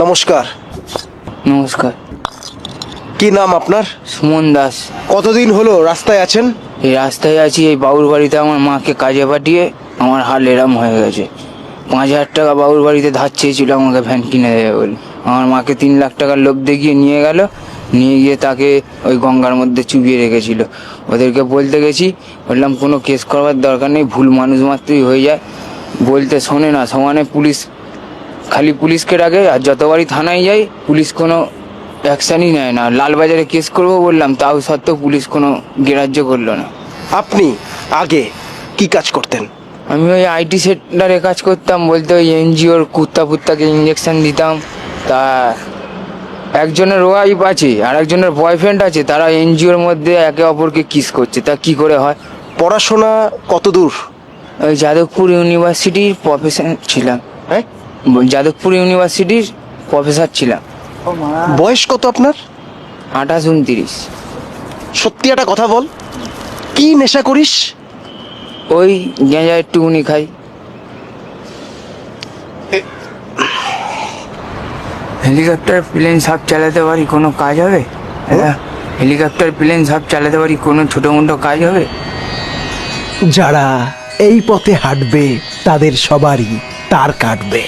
নমস্কার। নমস্কার। কি নাম আপনার? সুমন দাস। কতদিন হলো রাস্তায় আছেন? এই রাস্তায় আছি, এই বাবুর বাড়িতে আমার মাকে কাজে পাঠিয়ে আমার হাল এরম হয়ে গেছে। 5,000 টাকা বাবুর বাড়িতে ধার চেয়েছিল আমাকে ভ্যান কিনে দেবে বলে। আমার মাকে 3 লাখ টাকার লোভ দেখিয়ে নিয়ে গেল, নিয়ে গিয়ে তাকে ওই গঙ্গার মধ্যে চুবিয়ে রেখেছিল। ওদেরকে বলতে গেছি, বললাম কোনো কেস করবার দরকার নেই, ভুল মানুষ মাত্রই হয়ে যায়। বলতে শোনে না, সমানে পুলিশ, খালি পুলিশকে ডাকে, আর যতবারই থানায় যাই পুলিশ কোনো অ্যাকশানই নেয় না। লালবাজারে কেস করবো বললাম, তাও সত্ত্বেও পুলিশ কোনো গ্রাহ্য করলো না। আপনি আগে কি কাজ করতেন? আমি ওই আইটি সেক্টরে কাজ করতাম, বলতে ওই এনজিওর কুত্তাকে ইঞ্জেকশন দিতাম। তা একজনের ওয়াইফ আছে আর একজনের বয়ফ্রেন্ড আছে, তারা এনজিওর মধ্যে একে অপরকে কিস করছে। তা কি করে হয়? পড়াশোনা কত দূর? ওই যাদবপুর ইউনিভার্সিটির প্রফেসর ছিলাম। হ্যাঁ, যাদবপুর ইউনিভার্সিটির প্রফেসর ছিলাম। বয়স কত আপনার? 28-29। সত্যি একটা কথা বল, কি নেশা করিস? ওই গেঁজা একটুকুনি খাই। হেলিকপ্টার প্লেন সব চালাতে পারি, কোনো কাজ হবে? হেলিকপ্টার প্লেন সব চালাতে পারি, কোনো ছোটো মোটো কাজ হবে? যারা এই পথে হাঁটবে তাদের সবারই তার কাটবে।